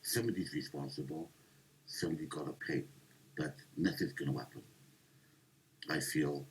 Somebody's responsible. Somebody got to pay. But nothing's going to happen. I feel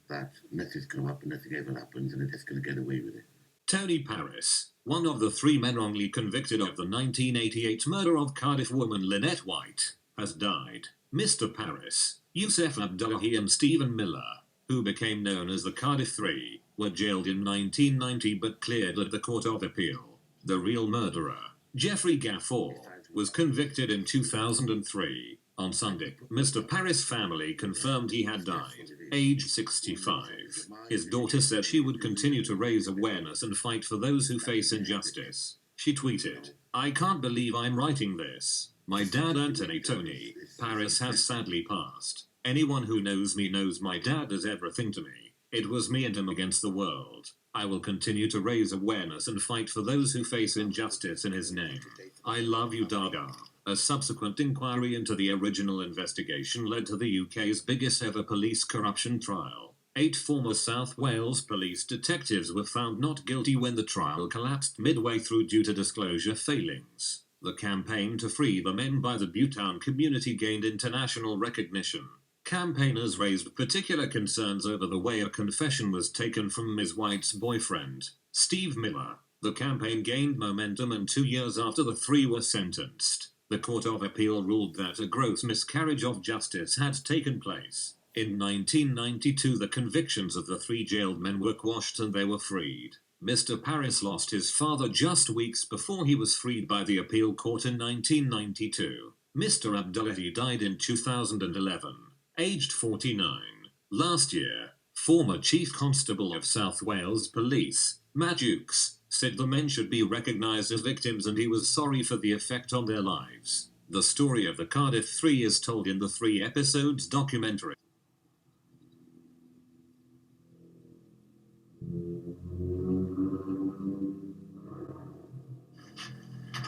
that nothing's going to happen, nothing ever happens, and they're just going to get away with it. Tony Paris, one of the 3 men wrongly convicted of the 1988 murder of Cardiff woman Lynette White, has died. Mr. Paris, Yusuf Abdullahi and Stephen Miller, who became known as the Cardiff Three, were jailed in 1990 but cleared at the Court of Appeal. The real murderer, Jeffrey Gafoor, was convicted in 2003. On Sunday, Mr. Paris' family confirmed he had died, aged 65. His daughter said she would continue to raise awareness and fight for those who face injustice. She tweeted, "I can't believe I'm writing this. My dad, Anthony Tony Paris, has sadly passed. Anyone who knows me knows my dad is everything to me. It was me and him against the world. I will continue to raise awareness and fight for those who face injustice in his name. I love you, Daga." A subsequent inquiry into the original investigation led to the UK's biggest ever police corruption trial. 8 former South Wales police detectives were found not guilty when the trial collapsed midway through due to disclosure failings. The campaign to free the men by the Buttown community gained international recognition. Campaigners raised particular concerns over the way a confession was taken from Ms. White's boyfriend, Steve Miller. The campaign gained momentum, and 2 years after the 3 were sentenced, the Court of Appeal ruled that a gross miscarriage of justice had taken place. In 1992, the convictions of the 3 jailed men were quashed and they were freed. Mr. Paris lost his father just weeks before he was freed by the appeal court in 1992. Mr. Abdullahi died in 2011, aged 49. Last year, former Chief Constable of South Wales Police, Matt Jukes, said the men should be recognised as victims and he was sorry for the effect on their lives. The story of the Cardiff Three is told in the 3 episodes documentary.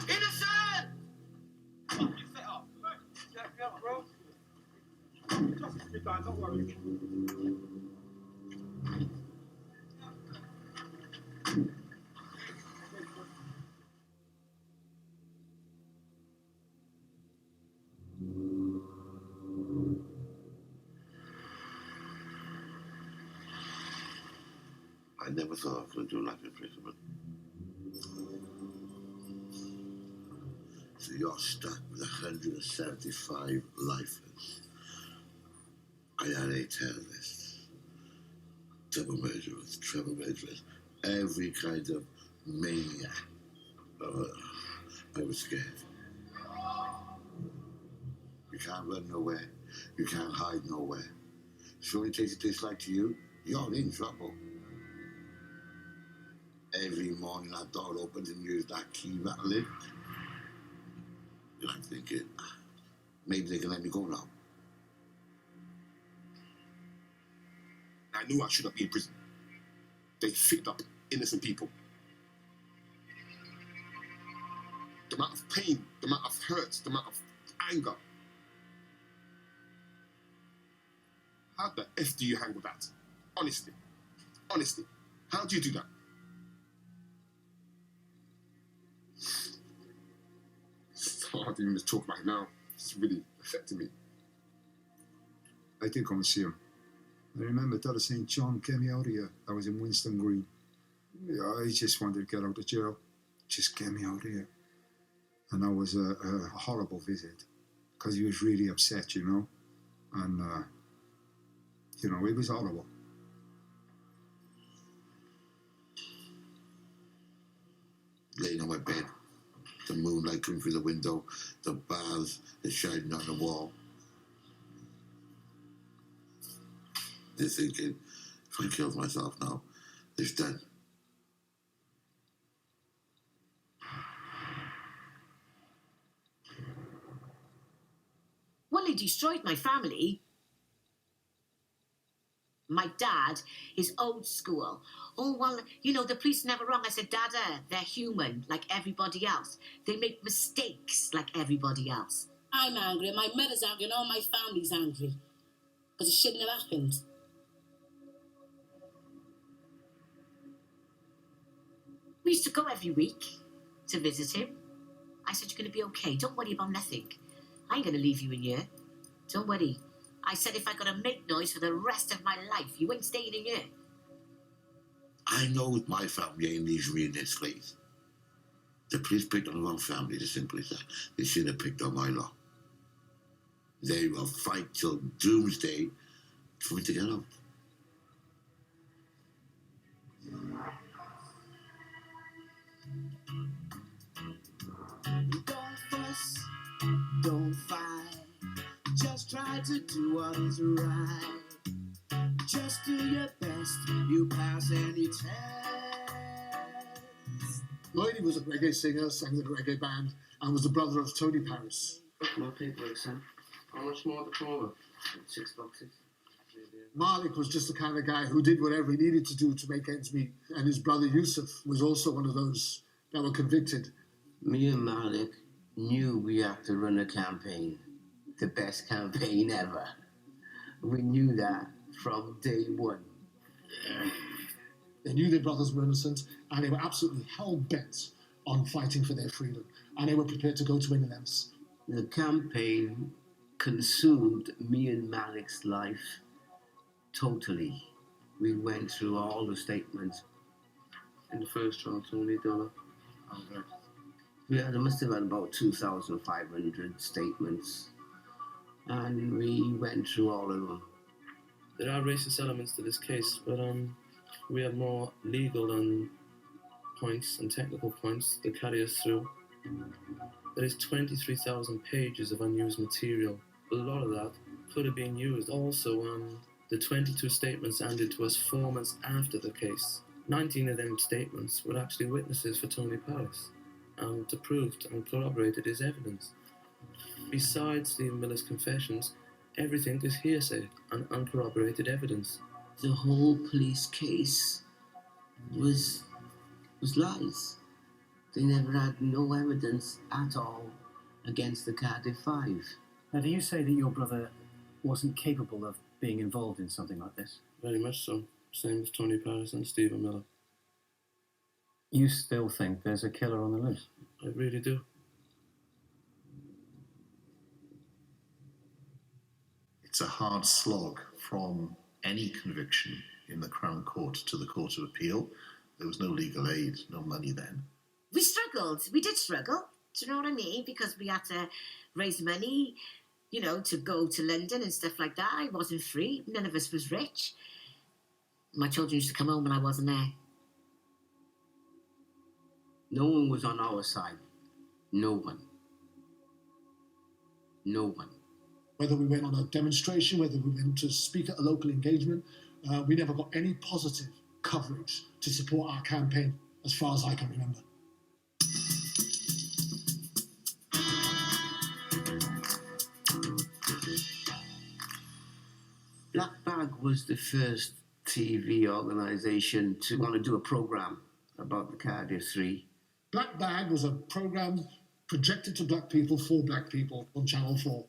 Innocent! Sit up. Get up, bro. Justice will be done, don't worry. I never thought I was going to do life imprisonment. So you're stuck with 175 lifers. I had 8 terrorists, double murderers, triple murderers, every kind of maniac. I was scared. You can't run nowhere. You can't hide nowhere. Somebody takes a dislike to you, you're in trouble. Every morning that door opens and you hear that key rattling. You're like thinking, maybe they can let me go now. I knew I shouldn't be in prison. They picked up innocent people. The amount of pain, the amount of hurt, the amount of anger. How the F do you handle that? Honestly. Honestly. How do you do that? It's hard even to talk about it now. It's really affecting me. I did come and see him. I remember Dad saying, "John, get me out of here." I was in Winston Green. I just wanted to get out of jail. Just get me out of here. And that was a horrible visit, because he was really upset, you know. And, you know, it was horrible. Laying on my bed, the moonlight coming through the window, the bars are shining on the wall. They're thinking, if I killed myself now, it's done. Well, he destroyed my family. My dad is old school. Oh, well, you know, the police are never wrong. I said, Dada, they're human, like everybody else. They make mistakes like everybody else. I'm angry, and my mother's angry, and all my family's angry. Because it shouldn't have happened. We used to go every week to visit him. I said, you're going to be okay. Don't worry about nothing. I ain't going to leave you in here. Don't worry. I said if I got to make noise for the rest of my life, you ain't staying in here. I know my family ain't easily in this place. The police picked on the wrong family, as simple as that. They should have picked on my lot. They will fight till doomsday for me to get out. Don't fuss, don't fight. Just try to do what is right. Just do your best, you pass any test. Lloydie was a reggae singer, sang in a reggae band, and was the brother of Tony Paris. More paperwork, son. How much more to come over? 6 boxes. Malik was just the kind of guy who did whatever he needed to do to make ends meet, and his brother Yusuf was also one of those that were convicted. Me and Malik knew we had to run a campaign, the best campaign ever. We knew that from day one. They knew their brothers were innocent, and they were absolutely hell-bent on fighting for their freedom, and they were prepared to go to any lengths. The campaign consumed me and Malik's life totally. We went through all the statements. In the first trial, Tony Dollar. There must have been about 2,500 statements, and we went through all of them. There are racist elements to this case, but we have more legal and points and technical points that carry us through. There is 23,000 pages of unused material. A lot of that could have been used. Also, the 22 statements handed to us 4 months after the case. 19 of them statements were actually witnesses for Tony Paris, and proved and corroborated his evidence. Besides Stephen Miller's confessions, everything is hearsay and uncorroborated evidence. The whole police case was lies. They never had no evidence at all against the Cardiff Five. Now, do you say that your brother wasn't capable of being involved in something like this? Very much so. Same with Tony Paris and Stephen Miller. You still think there's a killer on the loose? I really do. It's a hard slog from any conviction in the Crown Court to the Court of Appeal. There was no legal aid, no money then. We struggled. We did struggle. Do you know what I mean? Because we had to raise money, you know, to go to London and stuff like that. I wasn't free. None of us was rich. My children used to come home when I wasn't there. No one was on our side. No one. No one. Whether we went on a demonstration, whether we went to speak at a local engagement, we never got any positive coverage to support our campaign, as far as I can remember. Black Bag was the first TV organisation to want to do a programme about the Cardiff Three. Black Bag was a programme projected to black people for black people on Channel 4.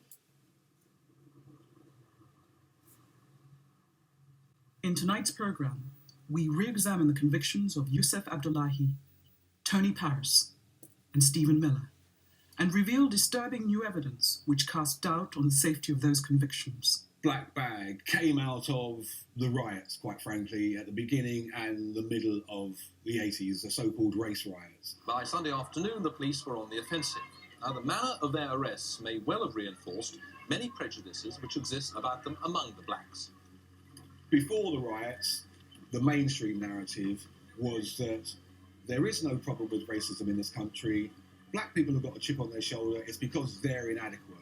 In tonight's programme, we re-examine the convictions of Yusuf Abdullahi, Tony Paris, and Stephen Miller, and reveal disturbing new evidence which casts doubt on the safety of those convictions. Black Bag came out of the riots, quite frankly, at the beginning and the middle of the 80s, the so-called race riots. By Sunday afternoon, the police were on the offensive. Now, the manner of their arrests may well have reinforced many prejudices which exist about them among the blacks. Before the riots, the mainstream narrative was that there is no problem with racism in this country. Black people have got a chip on their shoulder. It's because they're inadequate.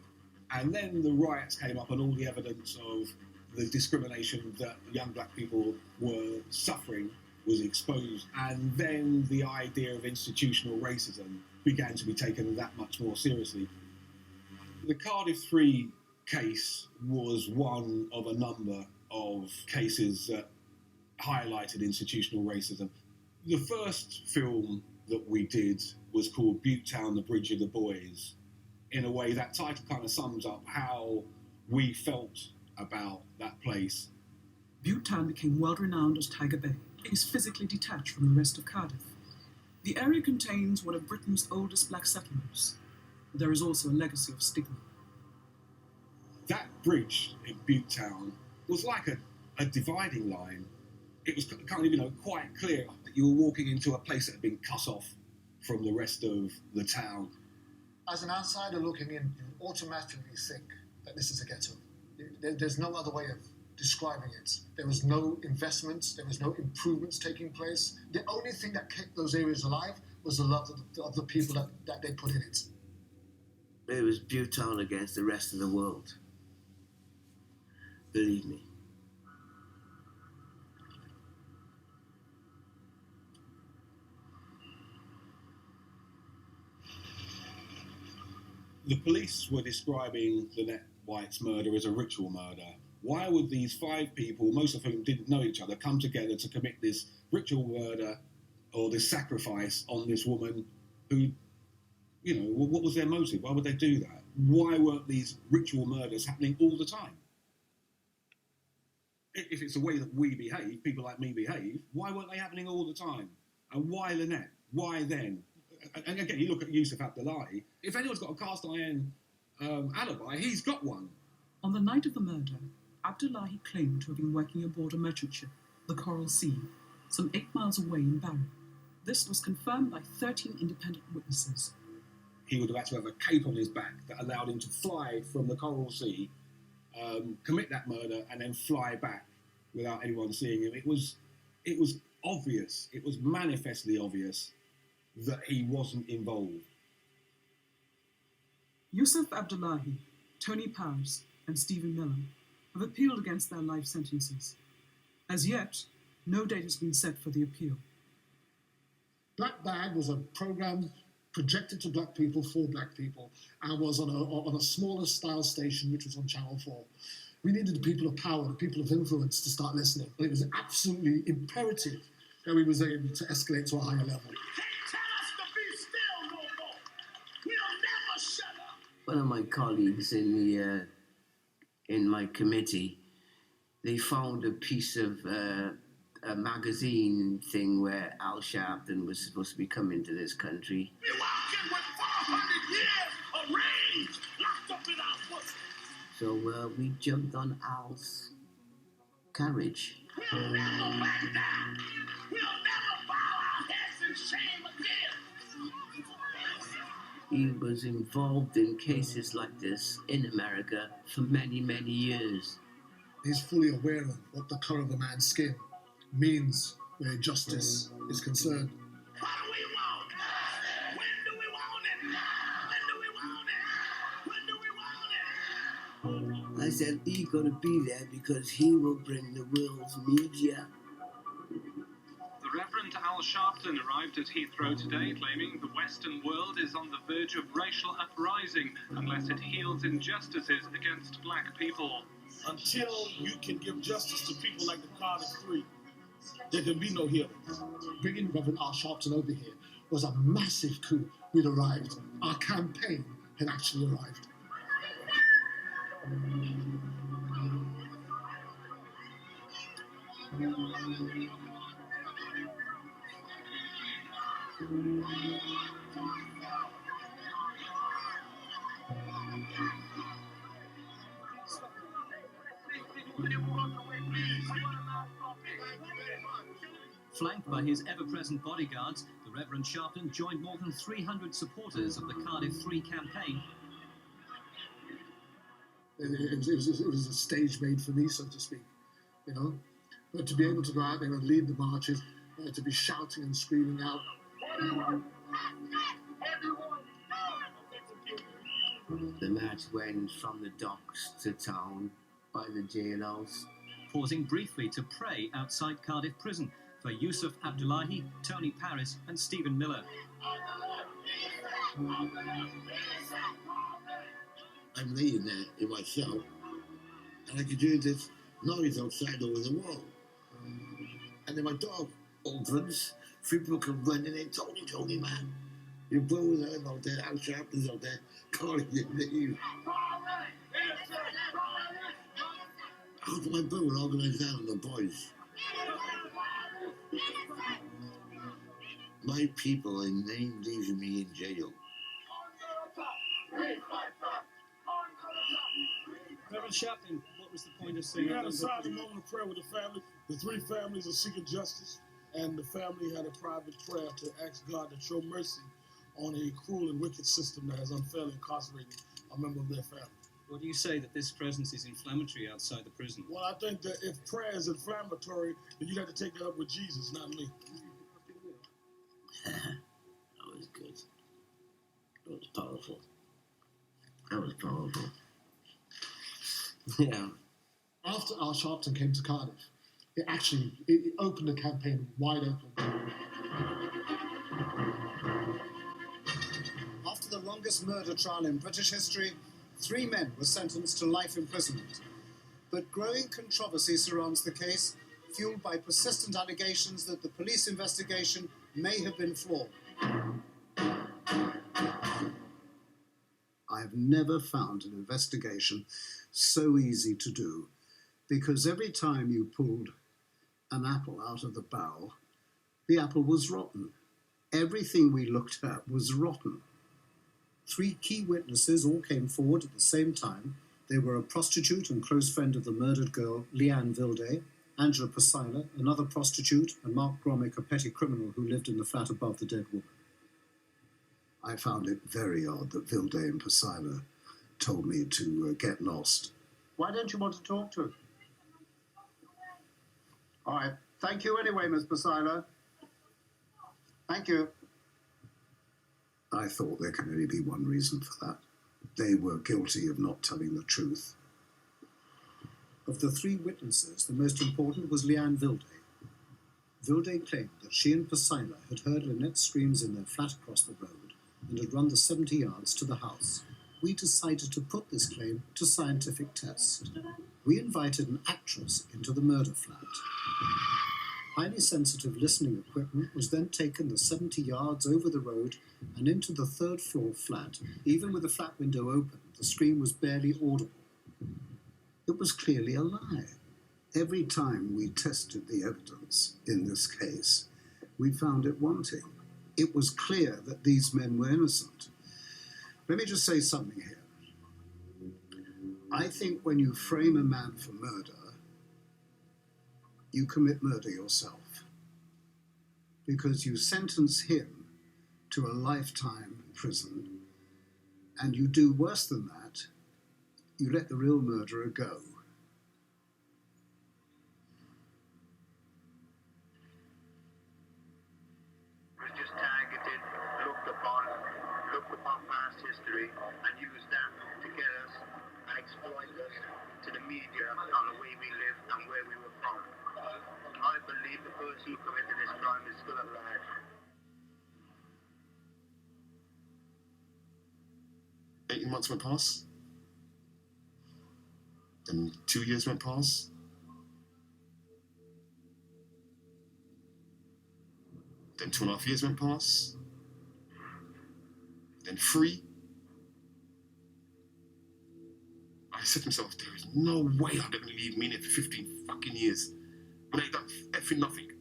And then the riots came up and all the evidence of the discrimination that young black people were suffering was exposed. And then the idea of institutional racism began to be taken that much more seriously. The Cardiff Three case was one of a number of cases that highlighted institutional racism. The first film that we did was called Butetown, the Bridge of the Boys. In a way, that title kind of sums up how we felt about that place. Butetown became world-renowned as Tiger Bay. It is physically detached from the rest of Cardiff. The area contains one of Britain's oldest black settlements, There is also a legacy of stigma. That bridge in Butte Town was like a dividing line. It was kind of, quite clear that you were walking into a place that had been cut off from the rest of the town. As an outsider looking in, you automatically think that this is a ghetto. There's no other way of describing it. There was no investments, there was no improvements taking place. The only thing that kept those areas alive was the love of the people that they put in it. It was Butte Town against the rest of the world. Believe me. The police were describing Lynette White's murder as a ritual murder. Why would these 5 people, most of whom didn't know each other, come together to commit this ritual murder or this sacrifice on this woman who, what was their motive? Why would they do that? Why weren't these ritual murders happening all the time? If it's the way that we behave, people like me behave, why weren't they happening all the time? And why Lynette? Why then? And again, you look at Yusuf Abdullahi, if anyone's got a cast iron alibi, he's got one. On the night of the murder, Abdullahi claimed to have been working aboard a merchant ship, the Coral Sea, some 8 miles away in Barrow. This was confirmed by 13 independent witnesses. He would have had to have a cape on his back that allowed him to fly from the Coral Sea, commit that murder, and then fly back without anyone seeing him. It was obvious, it was manifestly obvious that he wasn't involved. Yusuf Abdullahi, Tony Powers, and Stephen Miller have appealed against their life sentences. As yet, no date has been set for the appeal. Black Bag was a program projected to black people for black people and was on a smaller style station which was on Channel 4. We needed the people of power, the people of influence to start listening. And it was absolutely imperative that we was able to escalate to a higher level. One of my colleagues in my committee, they found a piece of a magazine thing where Al Sharpton was supposed to be coming to this country. We're walking with 400 years of rage locked up in our pussy. So we jumped on Al's carriage. We'll never back down. We'll never bow our heads in shame again. He was involved in cases like this in America for many, many years. He's fully aware of what the colour of a man's skin means where justice is concerned. What do we want? When do we want it? When do we want it? When do we want it? I said, he's going to be there because he will bring the world's media. The Reverend Al Sharpton arrived at Heathrow today, claiming the Western world is on the verge of racial uprising unless it heals injustices against black people. Until you can give justice to people like the Cardiff Three, there can be no healing. Bringing Reverend Al Sharpton over here was a massive coup. We'd arrived. Our campaign had actually arrived. Flanked by his ever-present bodyguards, the Reverend Sharpton joined more than 300 supporters of the Cardiff Three campaign. It was a stage made for me, so to speak, But to be able to go out there and lead the marches, to be shouting and screaming out. The march went from the docks to town by the jailhouse. Pausing briefly to pray outside Cardiff Prison for Yusuf Abdullahi, Tony Paris and Stephen Miller. I'm laying there in my cell, and I could hear this noise outside over the wall. And then my dog opens, 3 people come running in, Tony, man. Your brother's out there, Al Sharpton's out there, calling your name. After my brother organised that on the boys. My people are named leaving me in jail. Sharpton, what was the point of We saying had that? a silent moment of prayer with the family. The three families are seeking justice, and the family had a private prayer to ask God to show mercy on a cruel and wicked system that has unfairly incarcerated a member of their family. What do you say that this presence is inflammatory outside the prison? Well, I think that if prayer is inflammatory, then you have to take that up with Jesus, not me. That was good. That was powerful. That was powerful. Yeah. After Al Sharpton came to Cardiff, it opened the campaign wide open. After the longest murder trial in British history, 3 men were sentenced to life imprisonment. But growing controversy surrounds the case, fueled by persistent allegations that the police investigation may have been flawed. I've never found an investigation so easy to do, because every time you pulled an apple out of the barrel, the apple was rotten. Everything we looked at was rotten. 3 key witnesses all came forward at the same time. They were a prostitute and close friend of the murdered girl, Leanne Vilday, Angela Psaila, another prostitute, and Mark Grommek, a petty criminal who lived in the flat above the dead woman. I found it very odd that Vilday and Psaila told me to get lost. Why don't you want to talk to him? All right. Thank you anyway, Miss Psaila. Thank you. I thought there could only be one reason for that. They were guilty of not telling the truth. Of the 3 witnesses, the most important was Leanne Vilday. Vilday claimed that she and Psaila had heard Lynette's screams in their flat across the road and had run the 70 yards to the house. We decided to put this claim to scientific test. We invited an actress into the murder flat. Highly sensitive listening equipment was then taken the 70 yards over the road and into the 3rd floor flat. Even with the flat window open, the scream was barely audible. It was clearly a lie. Every time we tested the evidence in this case, we found it wanting. It was clear that these men were innocent. Let me just say something here. I think when you frame a man for murder, you commit murder yourself, because you sentence him to a lifetime in prison, and you do worse than that, you let the real murderer go. Was just targeted, looked upon past history, and used that to get us and exploit us to the media on the way we live and where we were from. I believe the person who committed this crime is still alive. "18 months went past. Then 2 years went past. Then 2.5 years went past. Then 3. I said to myself, there is no way I'm going to leave me in it for 15 fucking years when I done effing nothing.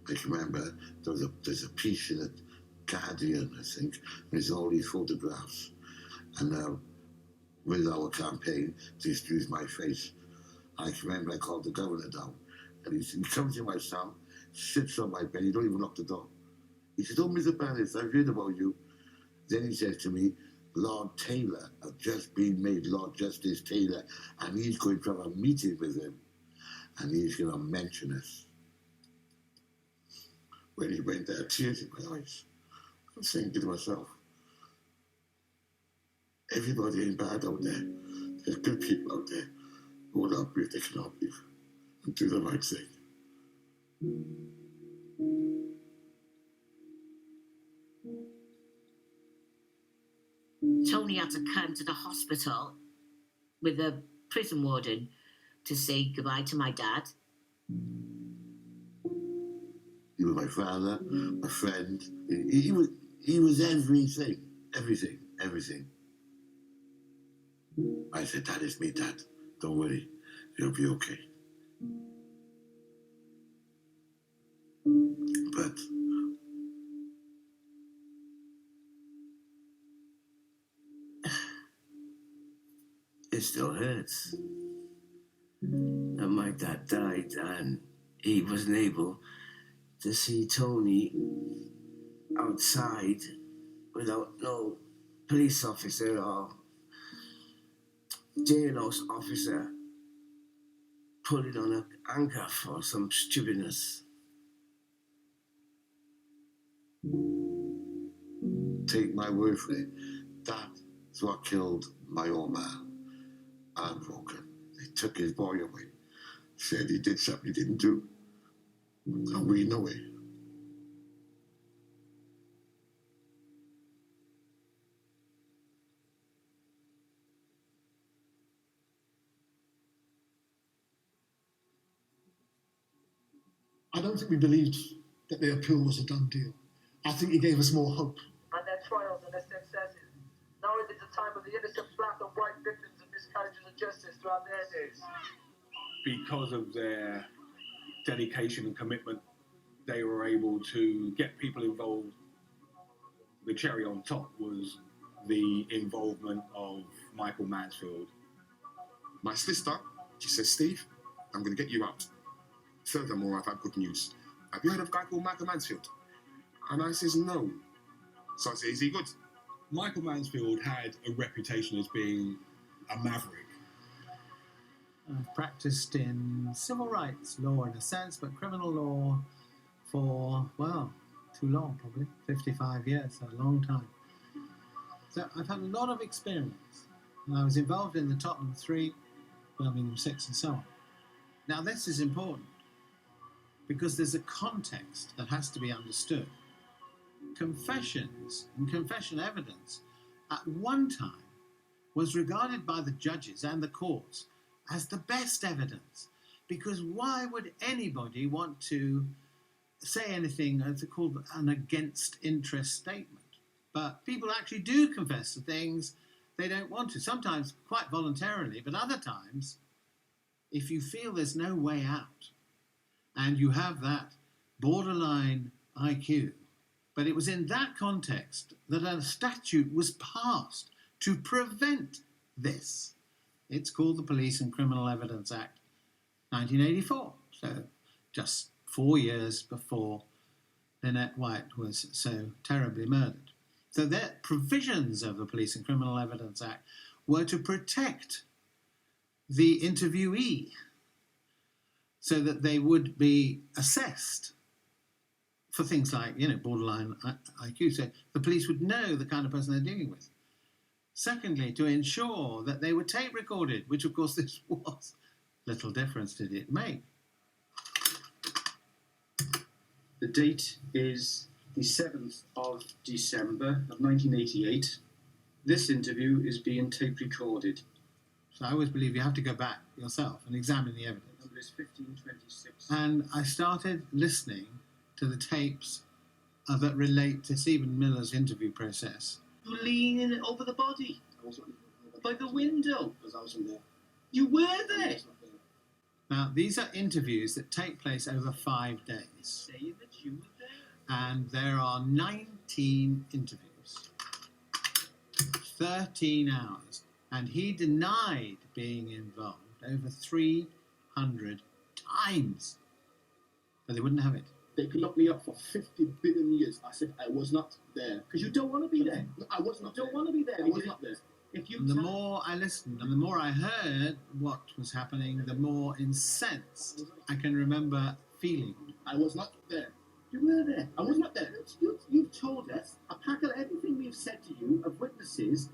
I can remember there's a piece in the Guardian, I think, and there's all these photographs. And with our campaign to use my face, I can remember I called the governor down, and he comes in my cell, sits on my bed, he don't even lock the door. He said, "Oh, Mr. Paris, I've heard about you." Then he says to me, "Lord Taylor has just been made Lord Justice Taylor, and he's going to have a meeting with him, and he's going to mention us." When he went there, tears in my eyes, I'm thinking to myself, everybody ain't bad out there. There's good people out there who will help you if they can help you and do the right thing. Tony had to come to the hospital with a prison warden to say goodbye to my dad. He was my father, my friend. He was everything. I said, "Dad, it's me, Dad. Don't worry. You'll be okay." But still hurts. And my dad died, and he wasn't able to see Tony outside without no police officer or jailhouse officer pulling on an handcuff or some stupidness. Take my word for it, that's what killed my old man. I'm broken. They took his boy away. Said he did something he didn't do. And we know it. I don't think we believed that the appeal was a done deal. I think it gave us more hope. And their trials and their successes. Now it is the time of the innocent black and white victims of miscarriages of justice throughout their days. Because of their dedication and commitment, they were able to get people involved. The cherry on top was the involvement of Michael Mansfield. My sister, she says, Steve, I'm going to get you out. Furthermore, I've had good news. Have you heard of a guy called Michael Mansfield? And I says, no. So I say, is he good? Michael Mansfield had a reputation as being a maverick. I've practiced in civil rights law in a sense, but criminal law for, well, too long probably, 55 years, a long time. So I've had a lot of experience. And I was involved in the Tottenham Three, Birmingham Six and so on. Now this is important because there's a context that has to be understood. Confessions and confession evidence at one time was regarded by the judges and the courts as the best evidence, because why would anybody want to say anything as called an against interest statement? But people actually do confess to things they don't want to, sometimes quite voluntarily, but other times, if you feel there's no way out and you have that borderline IQ. But it was in that context that a statute was passed to prevent this. It's called the Police and Criminal Evidence Act, 1984. So just 4 years before Lynette White was so terribly murdered. So the provisions of the Police and Criminal Evidence Act were to protect the interviewee so that they would be assessed for things like, borderline IQ. So the police would know the kind of person they're dealing with. Secondly, to ensure that they were tape recorded, which of course this was. Little difference did it make. The date is the 7th of December of 1988. This interview is being tape recorded. So I always believe you have to go back yourself and examine the evidence. Number is 1526. And I started listening to the tapes that relate to Stephen Miller's interview process. You leaning over the body. I wasn't by the window. Because I wasn't there. You were there. Now, these are interviews that take place over 5 days. Say that you were there. And there are 19 interviews. 13 hours. And he denied being involved over 300 times. But they wouldn't have it. They could lock me up for 50 billion years. I said I was not there. Because you don't want to be there. I was not there. You don't want to be there. I was not there. If you the more I listened and the more I heard what was happening, the more incensed I can remember feeling. I was not there. You were there. I was not there. You've told us a pack of everything we've said to you of witnesses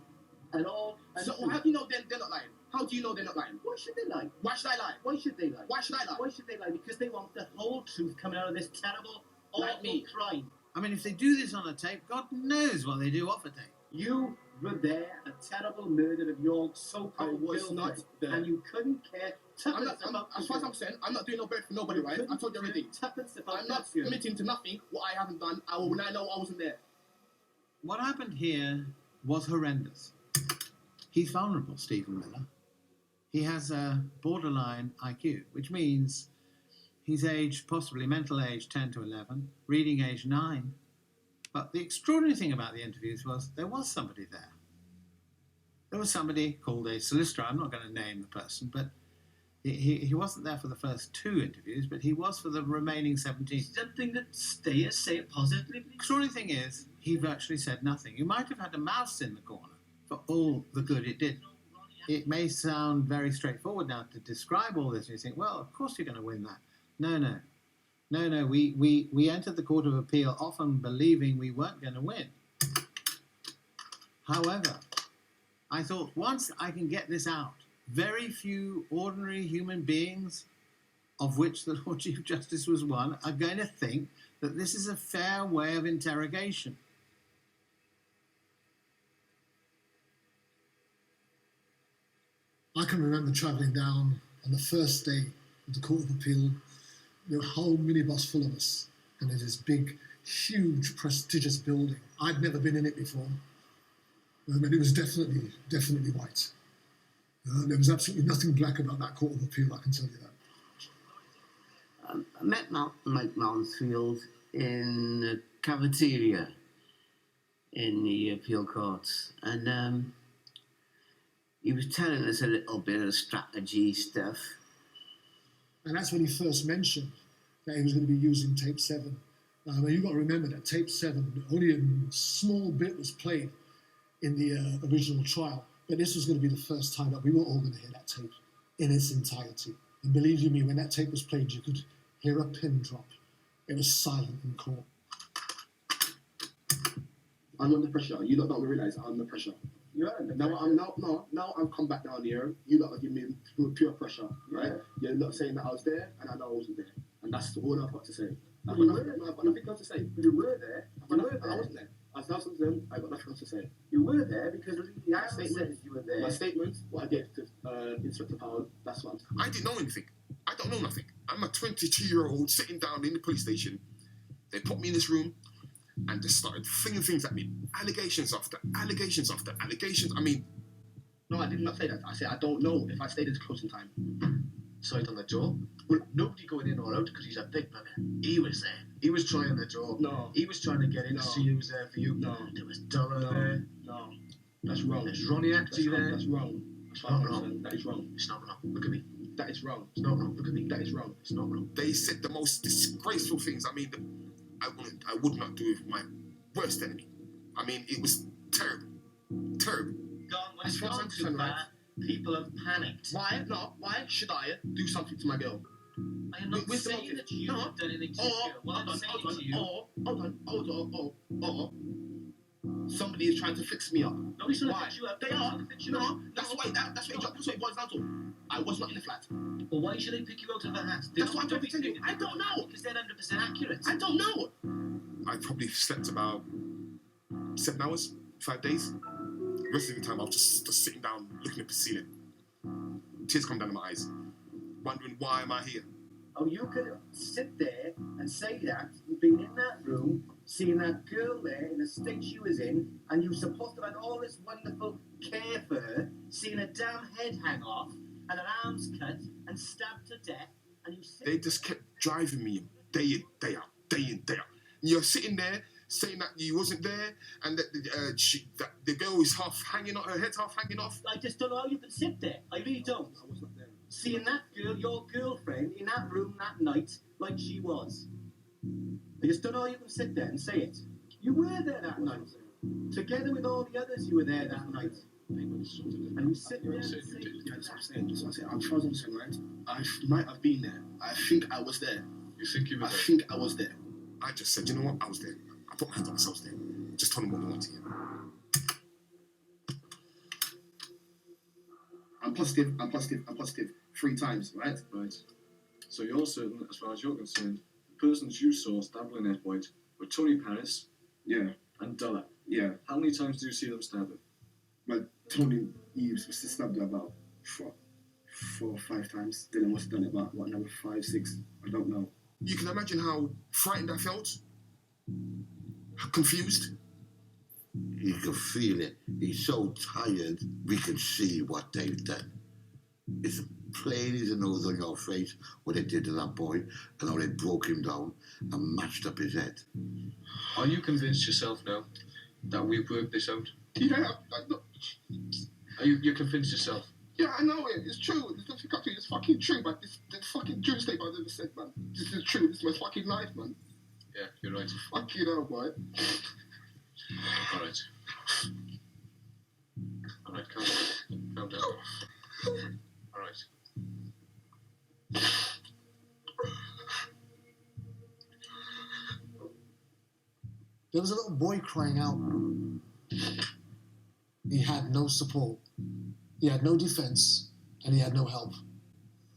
and all. And so how do you know they're not lying? How do you know they're not lying? Why should they lie? Why should I lie? Why should they lie? Why should I lie? Why should they lie? Because they want the whole truth coming out of this terrible, awful crime. I mean, if they do this on a tape, God knows what they do off a tape. You were there, a terrible murder of your so-called girlfriend, and you couldn't care. As far as I'm saying, I'm not doing no bad for nobody, right? I told you everything. I'm not committing to nothing what I haven't done. When I know I wasn't there. What happened here was horrendous. He's vulnerable, Stephen Miller. He has a borderline IQ, which means he's aged, possibly mental age 10 to 11, reading age 9. But the extraordinary thing about the interviews was there was somebody there. there was somebody called a solicitor. I'm not going to name the person, but he wasn't there for the first 2 interviews, but he was for the remaining 17. Something that stayers say it positively. The extraordinary thing is, he virtually said nothing. You might have had a mouse in the corner for all the good it did. It may sound very straightforward now to describe all this, and you think, well, of course you're going to win that. No. We entered the Court of Appeal often believing we weren't going to win. However, I thought, once I can get this out, very few ordinary human beings, of which the Lord Chief Justice was one, are going to think that this is a fair way of interrogation. I can remember travelling down on the first day of the Court of Appeal. There was a whole minibus full of us, and there's this big, huge, prestigious building. I'd never been in it before, and it was definitely white. There was absolutely nothing black about that Court of Appeal, I can tell you that. I met Mike Mansfield in a cafeteria in the appeal courts, and he was telling us a little bit of strategy stuff. And that's when he first mentioned that he was going to be using tape 7. Now you've got to remember that tape 7, only a small bit was played in the original trial, but this was going to be the first time that we were all going to hear that tape in its entirety. And believe you me, when that tape was played, you could hear a pin drop. It was silent in court. I'm under pressure. You lot don't realise I'm under pressure. Yeah. Now I'm come back down here. You lot are giving me pure pressure, right? You're not saying that I was there, and I know I wasn't there, and that's all I've got to say. I've got nothing else to say. You were there. I wasn't there. As last of them, I got nothing else to say. You were there because the answer says you were there. My statement, what I gave to Inspector Powell, that's what I didn't know anything. I don't know nothing. I'm a 22-year-old sitting down in the police station. They put me in this room and just started flinging things at me. Allegations after allegations after allegations. I mean... No, I did not say that. I said I don't know if I stayed at closing time. Sight on the door? Well, nobody going in or out because he's a big bugger. He was there. He was trying the door. No. He was trying to get in to see who was there for you. No. There was Dora there. No. That's wrong. There's Ronnie Acty there. That's wrong. It's not wrong. That is wrong. It's not wrong. Look at me. That is wrong. It's not wrong. Look at me. That is wrong. It's not wrong. They said the most disgraceful things. I mean, I would not do it with my worst enemy. I mean, it was terrible. Terrible. When it's gone too bad, people have panicked. Why? No. Why should I do something to my girl? I am not saying that you have done anything to your girl. What I'm saying to you... Hold on. Somebody is trying to fix me up. Nobody's trying to fix you up. They are. No, that's what it boils down to. I was not in the flat. Well, why should they pick you out of a hat? That's what I'm trying to tell you. I don't know. Because they're 100% accurate. I don't know. I probably slept about 7 hours, 5 days. The rest of the time I was just sitting down, looking at the ceiling. Tears come down my eyes, wondering why am I here? Oh, you could sit there and say that you've been in that room, seeing that girl there in the state she was in, and you're supposed to have had all this wonderful care for her, seeing her damn head hang off, and her arms cut, and stabbed to death, and you sit... They just kept driving me day in, day out, day in, day out. And you're sitting there saying that you wasn't there, and that the girl is half hanging off, her head's half hanging off. I just don't know how you can sit there. I really don't. I was not there. Seeing that girl, your girlfriend, in that room that night, like she was. I just don't know how you can sit there and say it. You were there that night. Together with all the others, you were there that night. And you sit there and say... That's what I'm saying. I'm sure I'm saying, right? I might have been there. I think I was there. You think you were there? I think I was there. I just said, you know what? I was there. I put my hands on myself there. Just told them what they want to hear. I'm positive. 3 times, right? Right. So you're certain, as far as you're concerned, the persons you saw stab Lynette White were Tony Paris, yeah, and Della. Yeah. How many times do you see them stab her? Well, Tony Eves was stabbed her about 4 or 5 times. Dylan must have done it about, number 5, 6? I don't know. You can imagine how frightened I felt, how confused. You can feel it. He's so tired, we can see what they've done. It's plain as a nose on your face what they did to that boy and how they broke him down and mashed up his head. Are you convinced yourself now that we've worked this out? Yeah, You convinced yourself? Yeah, I know it. It's true. There's nothing I do. It's fucking true, but this fucking Jewish thing I've ever said, man. This is true. This is my fucking life, man. Yeah, you're right. Fucking hell, boy. All right. All right, calm down. Calm down. All right. There was a little boy crying out. He had no support. He had no defense, and he had no help.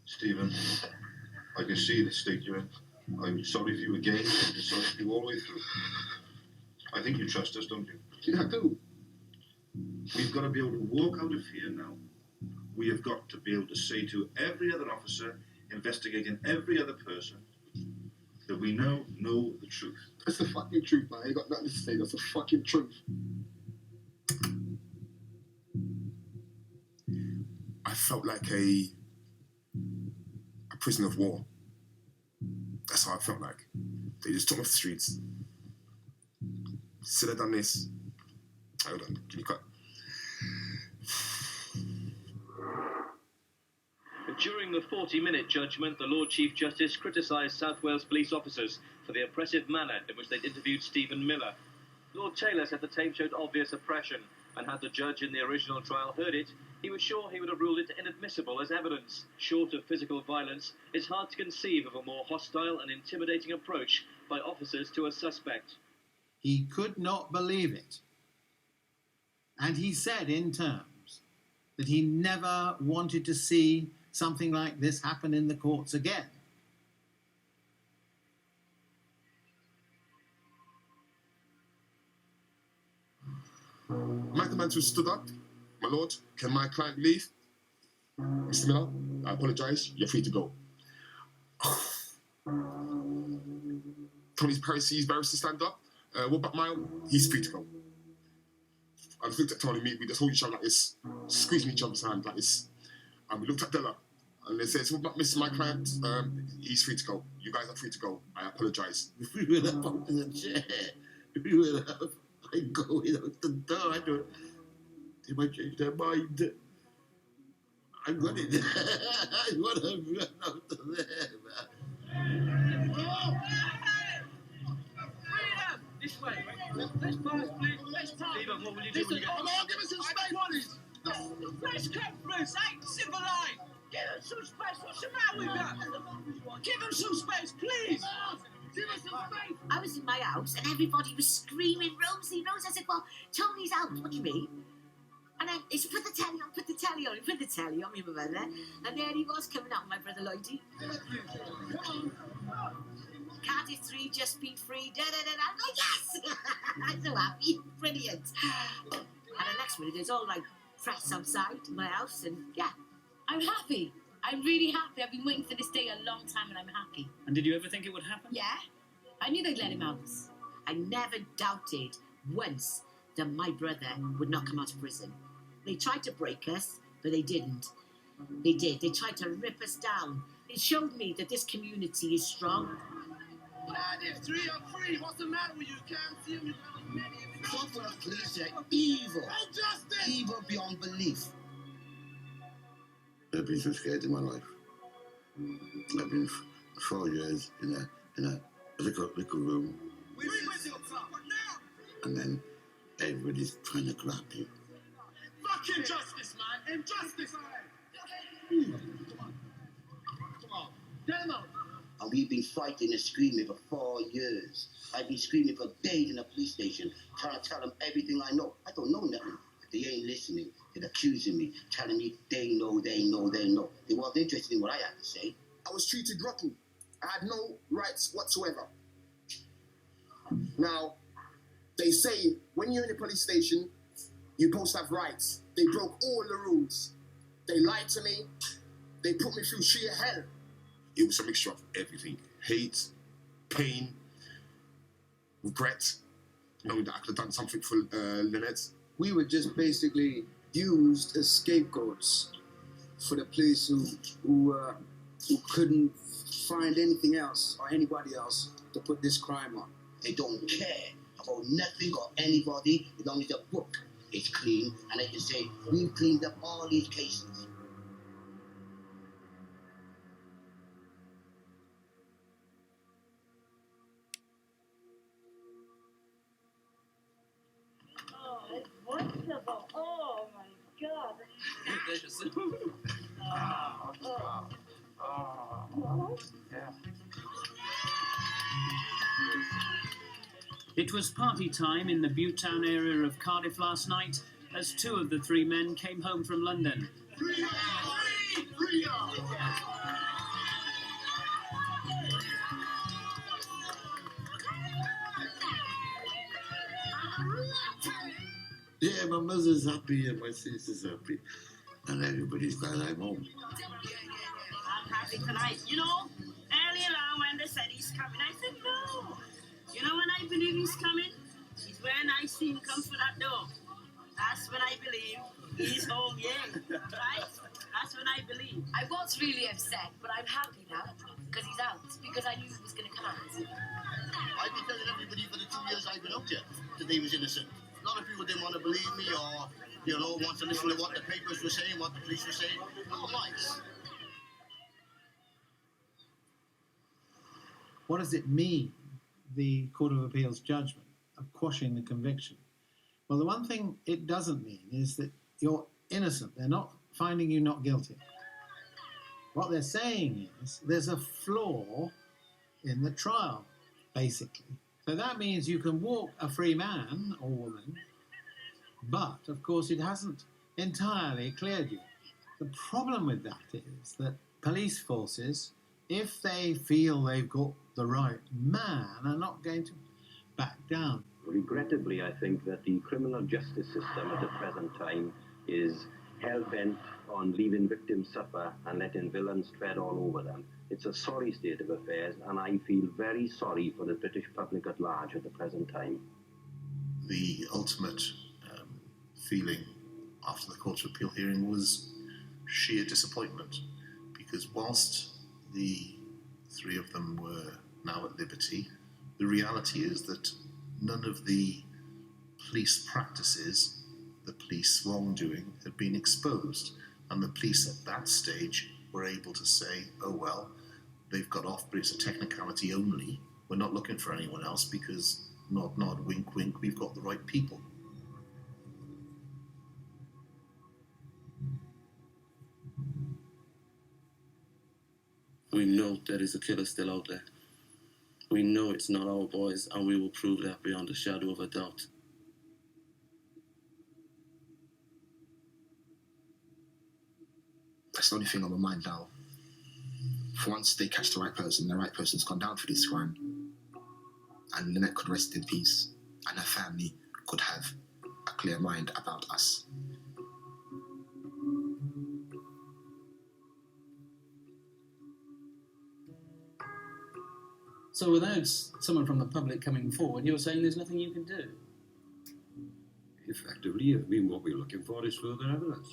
Stephen, I can see the state you're in. I'm sorry for you again. I'm sorry for you all the way through. I think you trust us, don't you? Yeah, I do. We've got to be able to walk out of here now. We have got to be able to say to every other officer investigating every other person that we know the truth. That's the fucking truth, man. I ain't got nothing to say. That's the fucking truth. I felt like a prisoner of war. That's how I felt like. They just took me off the streets. Should have done this. Hold on, can you cut? During the 40-minute judgment, the Lord Chief Justice criticised South Wales police officers for the oppressive manner in which they'd interviewed Stephen Miller. Lord Taylor said the tape showed obvious oppression, and had the judge in the original trial heard it, he was sure he would have ruled it inadmissible as evidence. Short of physical violence, it's hard to conceive of a more hostile and intimidating approach by officers to a suspect. He could not believe it. And he said in terms that he never wanted to see something like this happen in the courts again. Michael Deniels stood up. My lord, can my client leave? Mr. Miller, I apologise. You're free to go. Tony's Pharisees barrister stand up. What about Mile? He's free to go. I just looked at Tony, we just hold each other like this, squeezing each other's hand like this. And we looked at Della, and they said, what about Mr. My client? He's free to go. You guys are free to go. I apologise. We went up onto the chair. We went up. I go out the door. I don't. They might change their mind. I'm running. I want to run out of there, man. Freedom! This way. Let's pass, please. Let's pass. Stephen, what will you do when you get... Hold on, give us some space, please. Let's come through. Ain't civilized. Give them some space. What's the matter with that? Give them some space, please. Give us some space. I was in my house and everybody was screaming, Rosie, Rosie. I said, well, Tony's out. What do you mean? And then it's put the telly on, put the telly on, put the telly on, me and my brother. And there he was coming out, my brother Lloydie. Cardiff Three just been free. Da da da da. I go, yes! I'm so happy. Brilliant. And the next minute, it's all like press outside my house, and yeah. I'm happy. I'm really happy. I've been waiting for this day a long time, and I'm happy. And did you ever think it would happen? Yeah. I knew they'd let him out. I never doubted once that my brother would not come out of prison. They tried to break us, but they didn't. They did. They tried to rip us down. It showed me that this community is strong. Cardiff Three are free. What's the matter with you? Can't see them. South Wales police are evil. Evil beyond belief. I've been so scared in my life. I've been 4 years in a little room. And then everybody's trying to grab you. Fucking justice, man. Injustice. Come on. Get him out. And we've been fighting and screaming for 4 years. I've been screaming for days in a police station, trying to tell them everything I know. I don't know nothing. But they ain't listening. They're accusing me, telling me they know. They weren't interested in what I had to say. I was treated rotten. I had no rights whatsoever. Now, they say when you're in a police station, you're supposed to have rights. They broke all the rules. They lied to me. They put me through sheer hell. It was a mixture of everything. Hate, pain, regret, knowing that I could have done something for Lynette. We were just basically used as scapegoats for the police who couldn't find anything else or anybody else to put this crime on. They don't care about nothing or anybody as long as the book it's clean, and I can say, we've cleaned up all these cases. Oh, it's wonderful. Oh, my God. It was party time in the Butetown area of Cardiff last night as two of the three men came home from London. Yeah, my mother's happy and my sister's happy. And everybody's glad I'm home. I'm happy tonight. You know, earlier on when they said he's coming, I said no. You know when I believe he's coming? It's when I see him come through that door. That's when I believe he's home, yeah. Right? That's when I believe. I was really upset, but I'm happy now because he's out, because I knew he was going to come out. I've been telling everybody for the 2 years I've been out here that he was innocent. A lot of people didn't want to believe me or, you know, want to listen to what the papers were saying, what the police were saying. No lies. What does it mean, the Court of Appeal's judgment of quashing the conviction? Well, the one thing it doesn't mean is that you're innocent. They're not finding you not guilty. What they're saying is there's a flaw in the trial, basically. So that means you can walk a free man or woman, but, of course, it hasn't entirely cleared you. The problem with that is that police forces, if they feel they've got the right man, are not going to back down. Regrettably, I think that the criminal justice system at the present time is hell-bent on leaving victims suffer and letting villains tread all over them. It's a sorry state of affairs, and I feel very sorry for the British public at large at the present time. The ultimate feeling after the Court of Appeal hearing was sheer disappointment, because whilst the three of them were now at liberty, the reality is that none of the police practices, the police wrongdoing, had been exposed, and the police at that stage were able to say, oh well, they've got off, but it's a technicality only. We're not looking for anyone else because, nod nod, wink wink, we've got the right people. We know there is a killer still out there. We know it's not our boys, and we will prove that beyond a shadow of a doubt. That's the only thing on my mind now. For once they catch the right person has gone down for this crime, and Lynette could rest in peace, and her family could have a clear mind about us. So without someone from the public coming forward, you're saying there's nothing you can do? Effectively, I mean, what we're looking for is further evidence.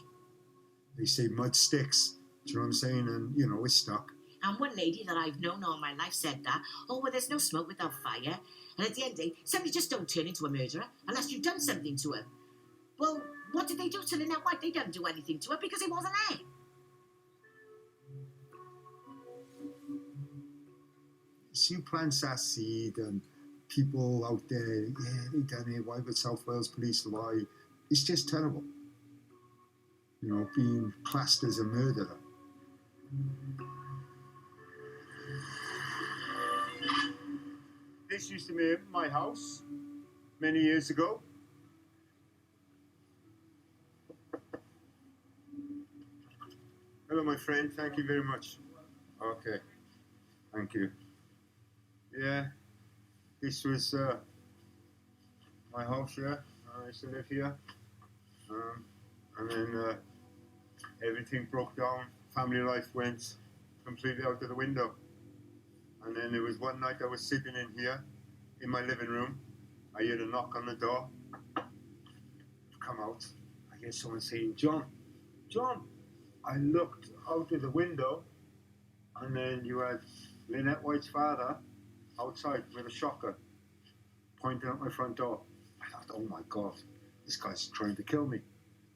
They say mud sticks, do you know what I'm saying? And, you know, it's stuck. And one lady that I've known all my life said that, oh, well, there's no smoke without fire. And at the end of the day, somebody just don't turn into a murderer unless you've done something to her. Well, what did they do to Lynette White? They didn't do anything to her because it wasn't there. She plants that seed and people out there, yeah, they done it, why would South Wales Police lie? It's just terrible. You know, being classed as a murderer. This used to be my house many years ago. Hello, my friend. Thank you very much. Okay. Thank you. Yeah, this was my house here. I used to live here. And then everything broke down. Family life went completely out of the window. And then there was one night I was sitting in here in my living room. I heard a knock on the door. Come out. I hear someone saying, John, John. I looked out of the window, and then you had Lynette White's father outside with a shotgun pointing at my front door. I thought, oh my God, this guy's trying to kill me.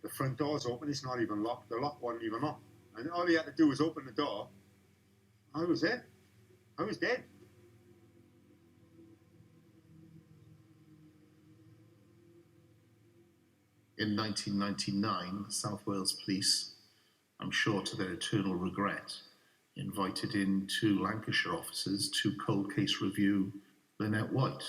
The front door's open, it's not even locked, the lock wasn't even on. And all he had to do was open the door. I was there. I was dead. In 1999, South Wales Police, I'm sure to their eternal regret, invited in 2 Lancashire officers to cold case review Lynette White.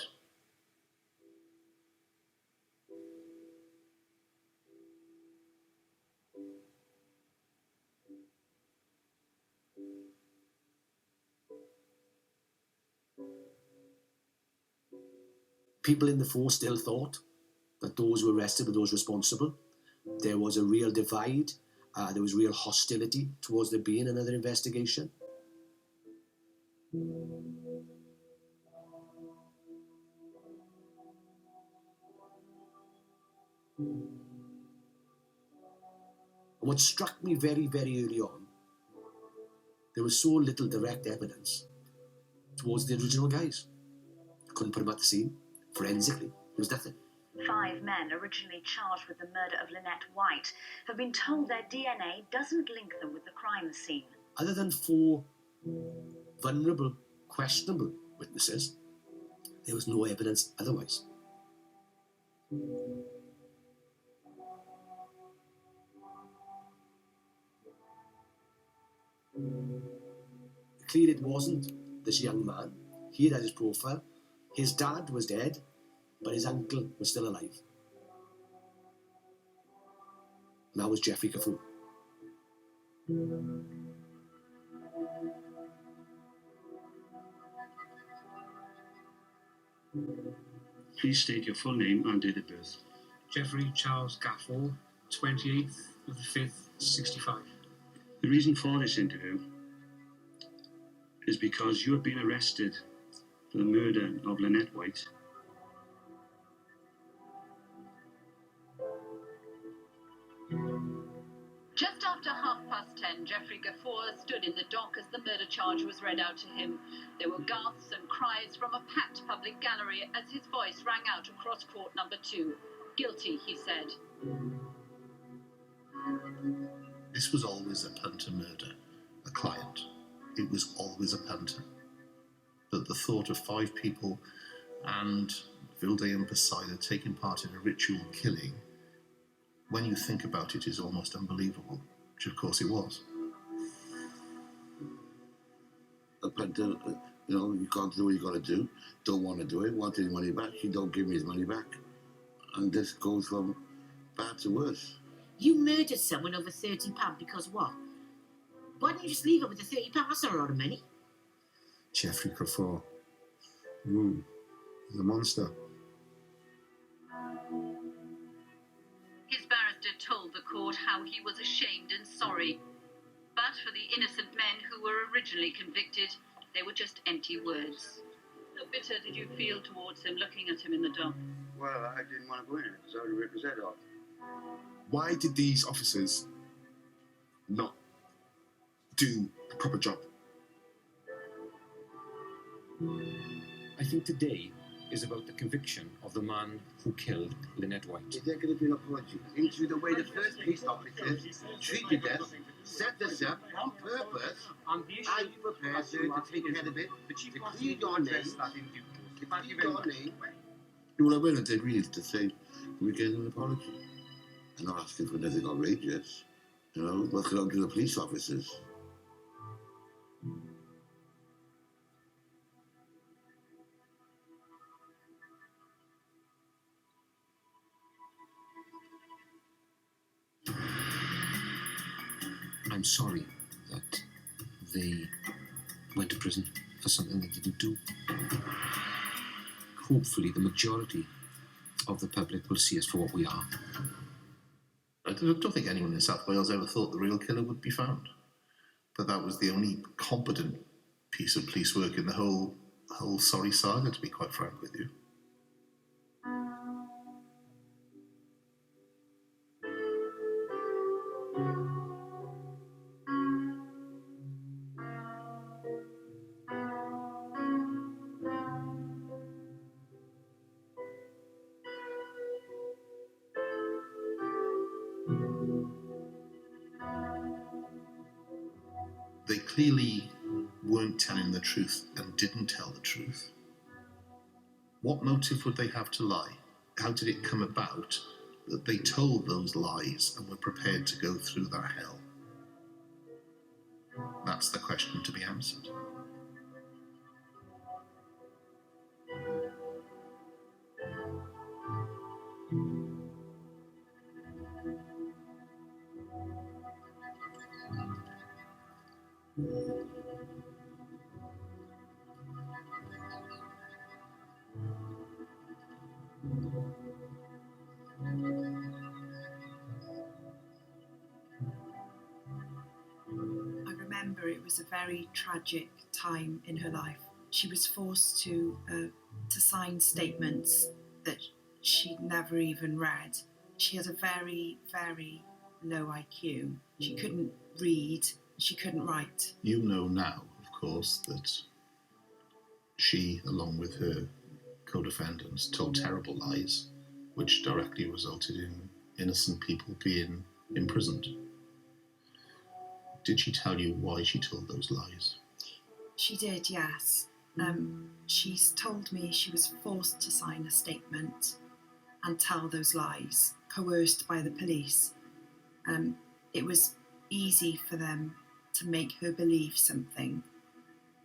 People in the force still thought that those who were arrested were those responsible. There was a real divide. There was real hostility towards there being another investigation. And what struck me very, very early on, there was so little direct evidence towards the original guys. Couldn't put them at the scene. Forensically, there was nothing. 5 men originally charged with the murder of Lynette White have been told their DNA doesn't link them with the crime scene. Other than 4 vulnerable, questionable witnesses, there was no evidence otherwise. Clearly it wasn't this young man. He had his profile. His dad was dead, but his uncle was still alive. And that was Jeffrey Gafoor. Please state your full name and date of birth. Jeffrey Charles Gafoor, 28th of the 5th, 65. The reason for this interview is because you have been arrested for the murder of Lynette White. Just after 10:30, Jeffrey Gafoor stood in the dock as the murder charge was read out to him. There were gasps and cries from a packed public gallery as his voice rang out across court number 2. Guilty, he said. This was always a punter murder, a client. It was always a punter. But the thought of 5 people and Vilday and Psaila taking part in a ritual killing, when you think about it, is almost unbelievable, which of course it was. A punter, you can't do what you got to do, don't want to do it, want his money back, he don't give me his money back. And this goes from bad to worse. You murdered someone over £30 because what? Why didn't you just leave it with the £30? That's not a lot of money. Jeffrey Gafoor. He's a monster. His barrister told the court how he was ashamed and sorry. But for the innocent men who were originally convicted, they were just empty words. How bitter did you feel towards him looking at him in the dock? Well, I didn't want to go in it, so I ripped his head off. Why did these officers not do a proper job? I think today is about the conviction of the man who killed Lynette White. Is there going to be an apology into the way the first police officers treated us, set us up on purpose? Are you prepared, sir, to take care of it, to clear your name, to clear your name? Well, I went and did read to say, we get an apology. I'm not asking for anything outrageous. What could I do to the police officers? I'm sorry that they went to prison for something they didn't do. Hopefully the majority of the public will see us for what we are. I don't think anyone in South Wales ever thought the real killer would be found. But that was the only competent piece of police work in the whole sorry saga, to be quite frank with you. clearly weren't telling the truth and didn't tell the truth, what motive would they have to lie? How did it come about that they told those lies and were prepared to go through that hell? That's the question to be answered. I remember it was a very tragic time in her life. She was forced to sign statements that she'd never even read. She had a very, very low IQ. She couldn't read, she couldn't write. You know now, of course, that she, along with her co-defendants, told terrible lies, which directly resulted in innocent people being imprisoned. Did she tell you why she told those lies? She did, yes. She's told me she was forced to sign a statement and tell those lies, coerced by the police. It was easy for them to make her believe something,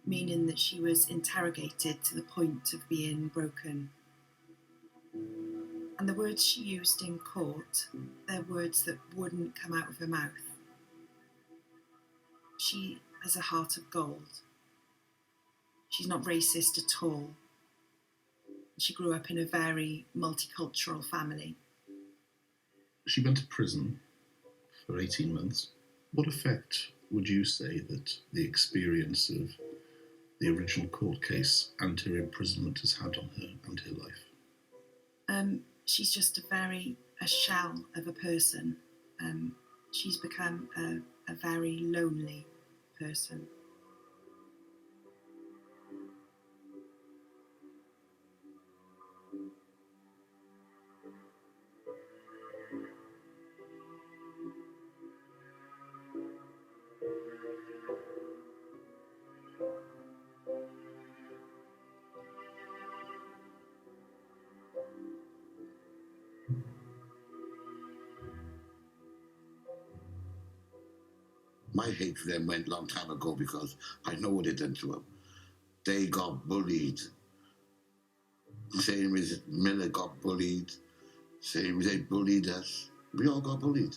meaning that she was interrogated to the point of being broken. And the words she used in court, they're words that wouldn't come out of her mouth. She has a heart of gold. She's not racist at all. She grew up in a very multicultural family. She went to prison for 18 months. What effect would you say that the experience of the original court case and her imprisonment has had on her and her life? She's just a shell of a person. She's become a very lonely person. My hate for them went a long time ago because I know what they done to them. They got bullied. Same as Miller got bullied. Same as they bullied us. We all got bullied.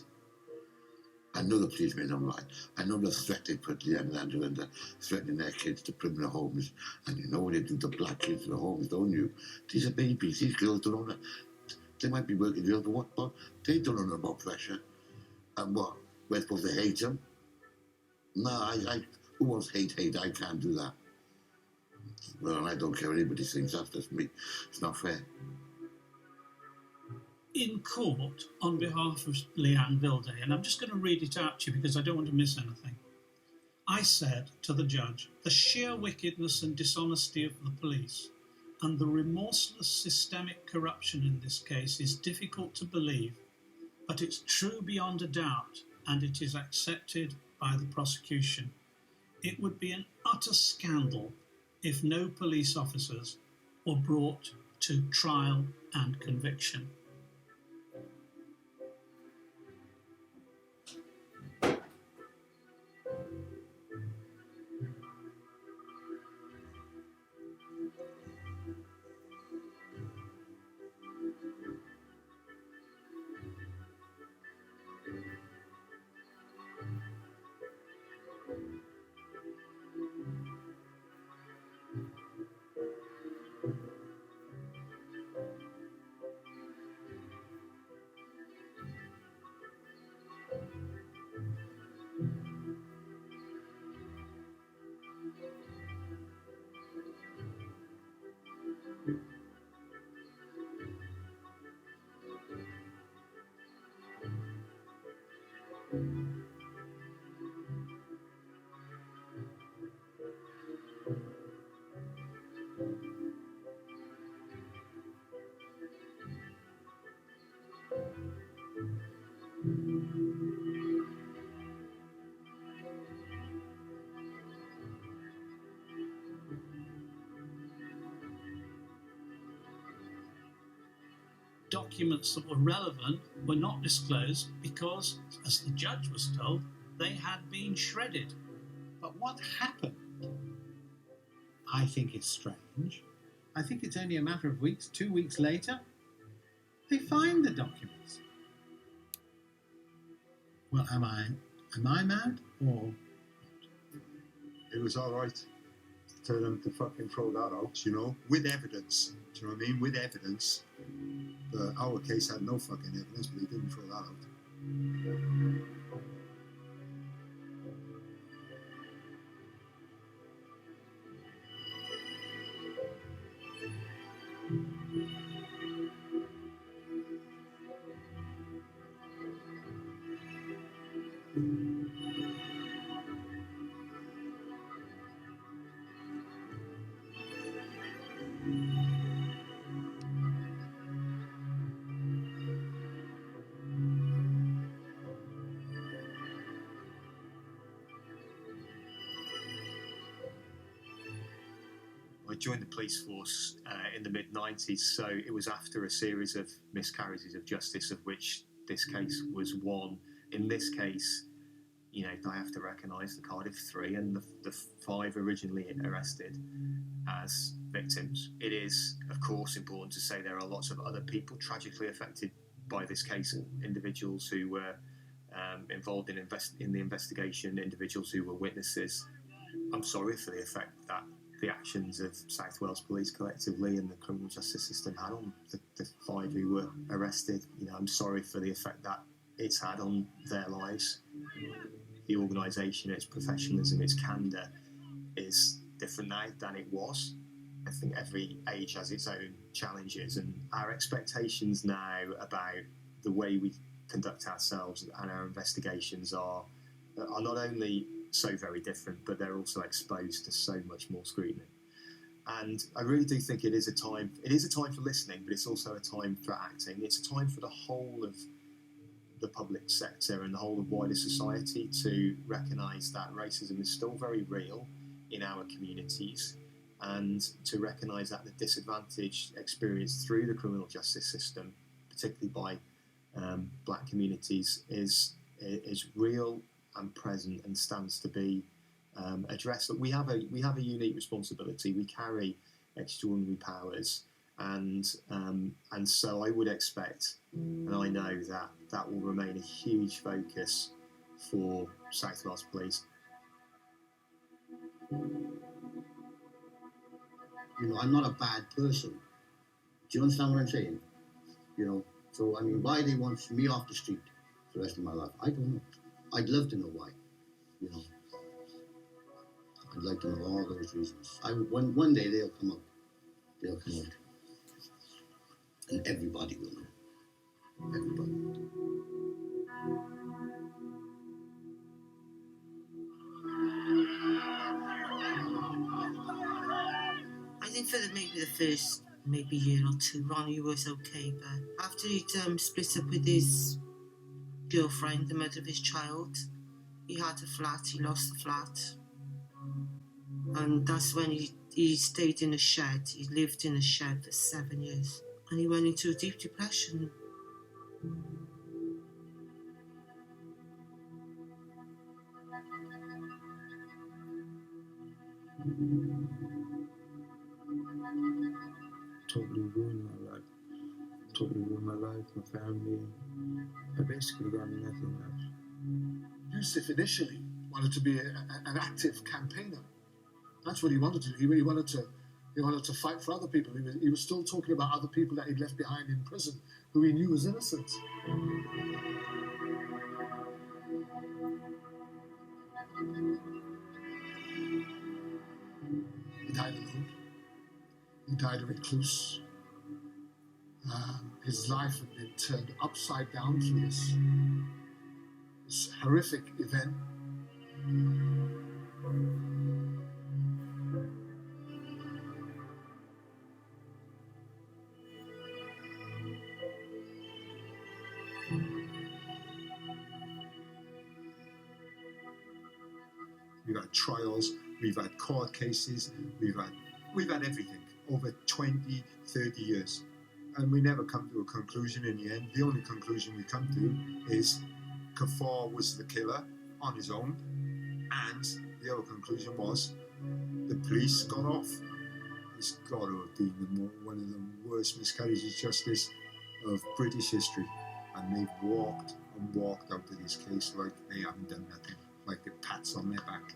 I know the police made them lie. I know the threat they put the young lads under, threatening their kids to put them in the homes. And you know what they do to black kids in the homes, don't you? These are babies. These girls don't know. They might be working girls, but they don't know about pressure. And what? We're supposed to hate them? No, who wants hate? I can't do that. Well, I don't care what anybody thinks. That's just me. It's not fair. In court, on behalf of Leanne Vilday, and I'm just going to read it out to you because I don't want to miss anything. I said to the judge, the sheer wickedness and dishonesty of the police and the remorseless systemic corruption in this case is difficult to believe, but it's true beyond a doubt, and it is accepted by the prosecution. It would be an utter scandal if no police officers were brought to trial and conviction. documents that were relevant were not disclosed because, as the judge was told, they had been shredded. But what happened? I think it's strange. I think it's only a matter of weeks, 2 weeks later, they find the documents. Well, am I mad, or? It was all right. Tell them to fucking throw that out, you know, with evidence. Do you know what I mean? With evidence. But our case had no fucking evidence, but he didn't throw that out. I joined the police force in the mid-90s, so it was after a series of miscarriages of justice, of which this case was one. In this case, you know, I have to recognise the Cardiff Three and the 5 originally arrested as victims. It is, of course, important to say there are lots of other people tragically affected by this case, individuals who were involved in the investigation, individuals who were witnesses. I'm sorry for the effect that the actions of South Wales Police collectively and the criminal justice system had on the 5 who were arrested. You know, I'm sorry for the effect that it's had on their lives. The organisation, its professionalism, its candour is different now than it was. I think every age has its own challenges, and our expectations now about the way we conduct ourselves and our investigations are not only so very different, but they're also exposed to so much more scrutiny. And I really do think it is a time for listening, but it's also a time for acting. It's a time for the whole of the public sector and the whole of wider society to recognise that racism is still very real in our communities, and to recognise that the disadvantage experienced through the criminal justice system, particularly by black communities, is real and present and stands to be addressed. But we have a unique responsibility. We carry extraordinary powers, and so I would expect, and I know that will remain a huge focus for South Wales Police. You know, I'm not a bad person. Do you understand what I'm saying? You know, so I mean, why they want me off the street for the rest of my life, I don't know. I'd love to know why. You know, I'd like to know all those reasons. One day they'll come out. They'll come out, and everybody will know. Everybody. I think for maybe the first year or two, Ronnie was okay, but after he'd split up with his girlfriend, the mother of his child, he had a flat, he lost the flat. And that's when he stayed in a shed. He lived in a shed for 7 years. And he went into a deep depression. Totally ruined my life. Totally ruined my life, my family. I basically got nothing left. Yusuf initially wanted to be an active campaigner. That's what he wanted to do. He wanted to fight for other people. He was still talking about other people that he'd left behind in prison, who he knew was innocent. He died alone. He died a recluse. His life had been turned upside down through this horrific event. We've had trials, we've had court cases, we've had everything over 20, 30 years. and we never come to a conclusion in the end. The only conclusion we come to is Gafoor was the killer on his own, and the other conclusion was the police got off. It's got to have been one of the worst miscarriages of justice of British history, and they've walked and walked out of this case like they haven't done nothing, like the pats on their back.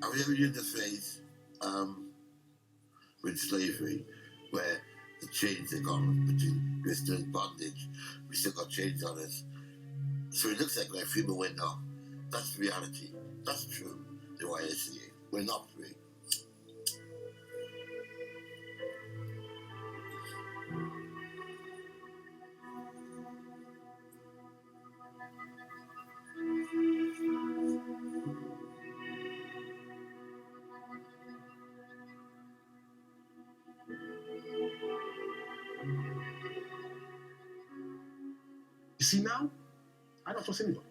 Have you ever used the phrase with slavery, where the chains are gone, but we're still in bondage, we still got chains on us? So it looks like we're free, but we're not. That's reality. That's true, the way I see it. We're not free. You see now, I don't trust anybody.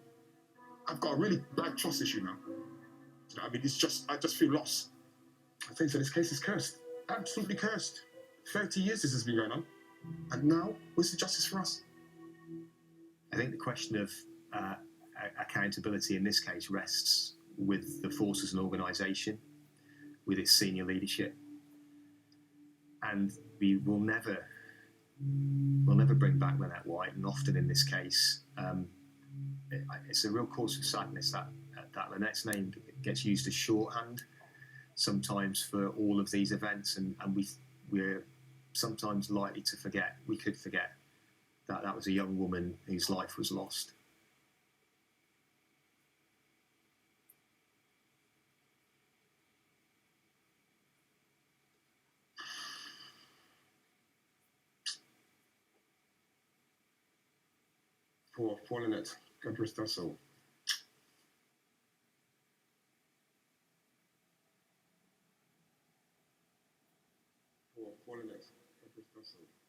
I've got a really bad trust issue now. You know, I mean, I just feel lost. I think that this case is cursed, absolutely cursed. 30 years this has been going on, and now, where's the justice for us? I think the question of accountability in this case rests with the force as an organisation, with its senior leadership, and we'll never bring back Lynette White, and often in this case, it's a real cause for sadness that Lynette's name gets used as shorthand sometimes for all of these events, and we're sometimes likely to forget. We could forget that was a young woman whose life was lost. Poor Lynette, God rest her soul. Poor Lynette, God rest her soul.